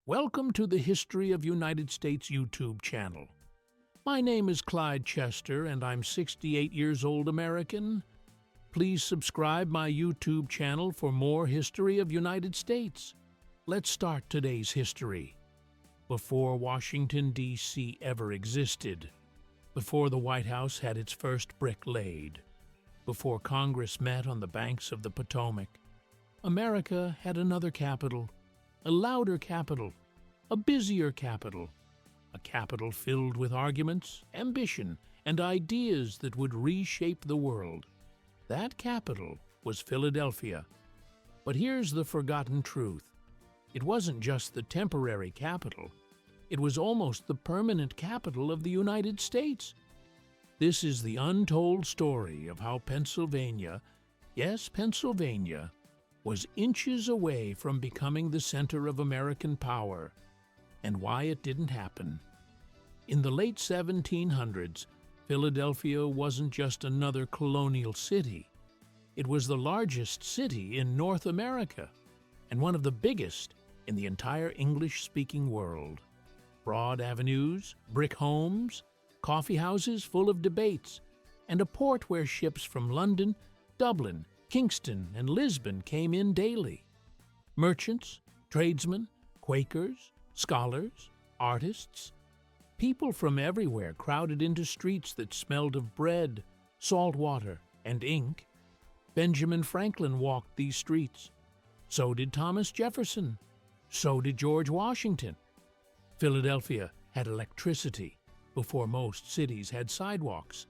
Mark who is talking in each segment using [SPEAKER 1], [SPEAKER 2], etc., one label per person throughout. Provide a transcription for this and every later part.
[SPEAKER 1] Welcome to the History of United States YouTube channel. My name is Clyde Chester and I'm 68 years old American. Please subscribe my YouTube channel for more history of United States. Let's start today's history. Before Washington, D.C. ever existed, before the White House had its first brick laid, before Congress met on the banks of the Potomac, America had another capital, a louder capital, a busier capital, a capital filled with arguments, ambition, and ideas that would reshape the world. That capital was Philadelphia. But here's the forgotten truth. It wasn't just the temporary capital. It was almost the permanent capital of the United States. This is the untold story of how Pennsylvania, yes, Pennsylvania, was inches away from becoming the center of American power, and why it didn't happen. In the late 1700s, Philadelphia wasn't just another colonial city. It was the largest city in North America, and one of the biggest in the entire English-speaking world. Broad avenues, brick homes, coffee houses full of debates, and a port where ships from London, Dublin, Kingston, and Lisbon came in daily. Merchants, tradesmen, Quakers, scholars, artists, people from everywhere crowded into streets that smelled of bread, salt water, and ink. Benjamin Franklin walked these streets. So did Thomas Jefferson. So did George Washington. Philadelphia had electricity before most cities had sidewalks.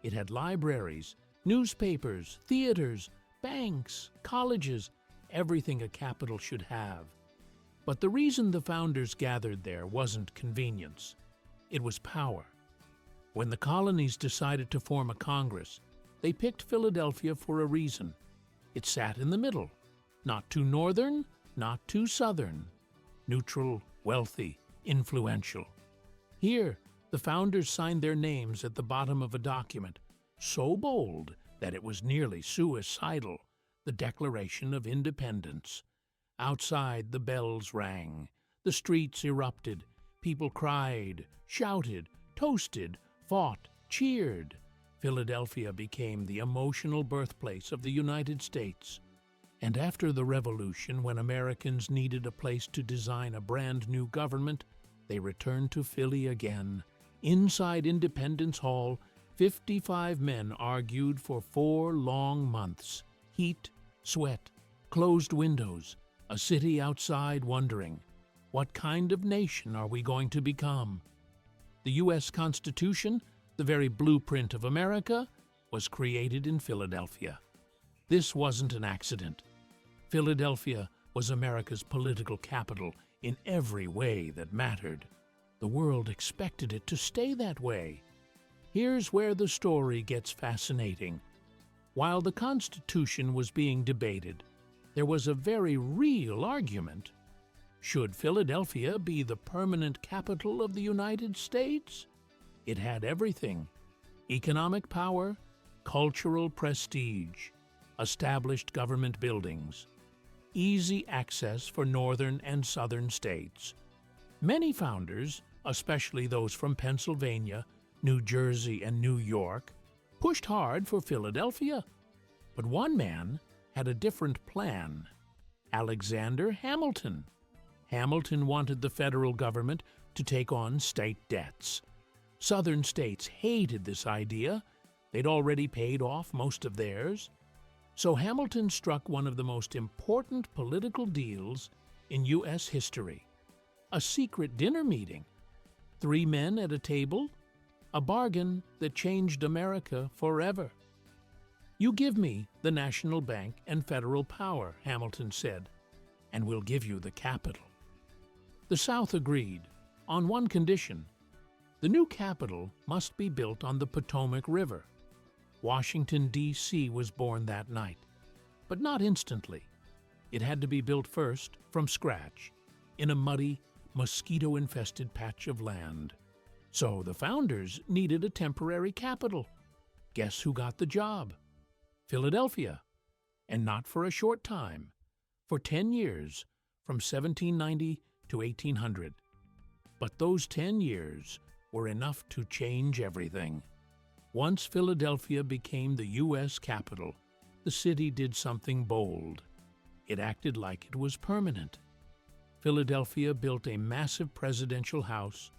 [SPEAKER 1] It had libraries, newspapers, theaters, banks, colleges, everything a capital should have. But the reason the founders gathered there wasn't convenience. It was power. When the colonies decided to form a Congress, they picked Philadelphia for a reason. It sat in the middle, not too northern, not too southern, neutral, wealthy, influential. Here, the founders signed their names at the bottom of a document, so bold that it was nearly suicidal, the Declaration of Independence. Outside, the bells rang, the streets erupted, people cried, shouted, toasted, fought, cheered. Philadelphia became the emotional birthplace of the United States. And after the Revolution, when Americans needed a place to design a brand new government, they returned to Philly again. Inside Independence Hall, 55 men argued for 4 long months. Heat, sweat, closed windows, a city outside wondering, what kind of nation are we going to become? The U.S. Constitution, the very blueprint of America, was created in Philadelphia. This wasn't an accident. Philadelphia was America's political capital in every way that mattered. The world expected it to stay that way. Here's where the story gets fascinating. While the Constitution was being debated, there was a very real argument. Should Philadelphia be the permanent capital of the United States? It had everything: economic power, cultural prestige, established government buildings, easy access for northern and southern states. Many founders, especially those from Pennsylvania, New Jersey, and New York, pushed hard for Philadelphia. But one man had a different plan: Alexander Hamilton. Hamilton wanted the federal government to take on state debts. Southern states hated this idea. They'd already paid off most of theirs. So Hamilton struck one of the most important political deals in U.S. history. A secret dinner meeting. 3 men at a table. A bargain that changed America forever. "You give me the national bank and federal power," Hamilton said, "and we'll give you the capital." The South agreed, on one condition: the new capital must be built on the Potomac River. Washington, D.C. was born that night, but not instantly. It had to be built first, from scratch, in a muddy, mosquito-infested patch of land. So the founders needed a temporary capital. Guess who got the job? Philadelphia. And not for a short time. For 10 years, from 1790 to to 1800. But those 10 years were enough to change everything. Once Philadelphia became the U.S. capital, the city did something bold. It acted like it was permanent. Philadelphia built a massive presidential house,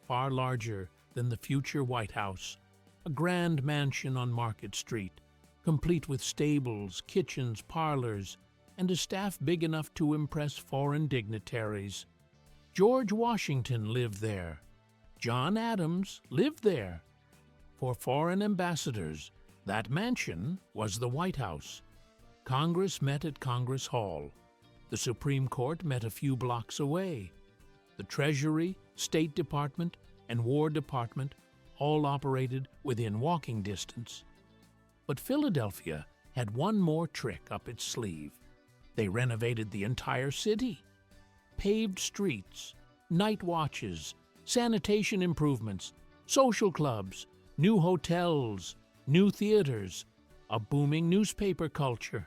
[SPEAKER 1] far larger than the future White House, a grand mansion on Market Street, complete with stables, kitchens, parlors, and a staff big enough to impress foreign dignitaries. George Washington lived there. John Adams lived there. For foreign ambassadors, that mansion was the White House. Congress met at Congress Hall. The Supreme Court met a few blocks away. The Treasury, State Department, and War Department all operated within walking distance. But Philadelphia had one more trick up its sleeve. They renovated the entire city. Paved streets, night watches, sanitation improvements, social clubs, new hotels, new theaters, a booming newspaper culture.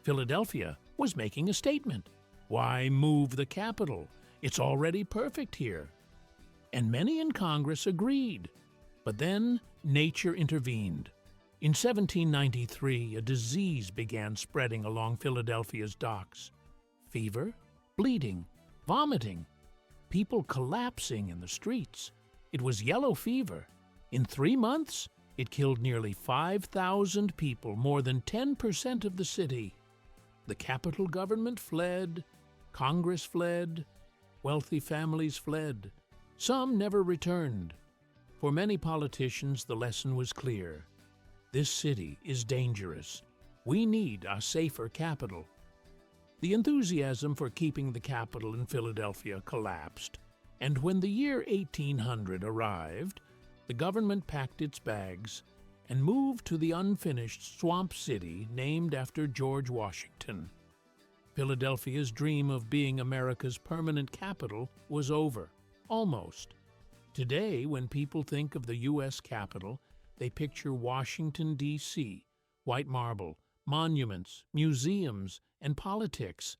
[SPEAKER 1] Philadelphia was making a statement. Why move the capital? It's already perfect here. And many in Congress agreed. But then nature intervened. In 1793, a disease began spreading along Philadelphia's docks. Fever, bleeding, vomiting, people collapsing in the streets. It was yellow fever. In 3 months, it killed nearly 5,000 people, more than 10% of the city. The capital government fled, Congress fled, wealthy families fled. Some never returned. For many politicians, the lesson was clear. This city is dangerous. We need a safer capital. The enthusiasm for keeping the capital in Philadelphia collapsed, and when the year 1800 arrived, the government packed its bags and moved to the unfinished swamp city named after George Washington. Philadelphia's dream of being America's permanent capital was over, almost. Today, when people think of the U.S. Capitol, they picture Washington, D.C., white marble, monuments, museums, and politics.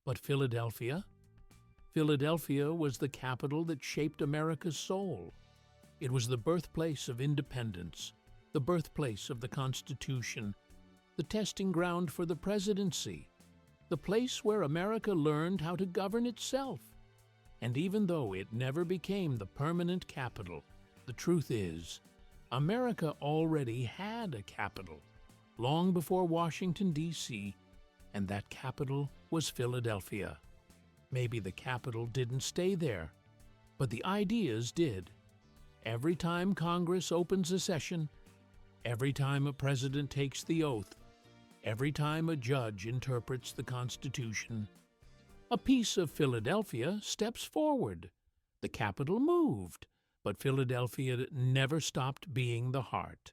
[SPEAKER 1] But Philadelphia? Philadelphia was the capital that shaped America's soul. It was the birthplace of independence, the birthplace of the Constitution, the testing ground for the presidency, the place where America learned how to govern itself. And even though it never became the permanent capital, the truth is, America already had a capital, long before Washington, D.C., and that capital was Philadelphia. Maybe the capital didn't stay there, but the ideas did. Every time Congress opens a session, every time a president takes the oath, every time a judge interprets the Constitution, a piece of Philadelphia steps forward. The capital moved, but Philadelphia never stopped being the heart.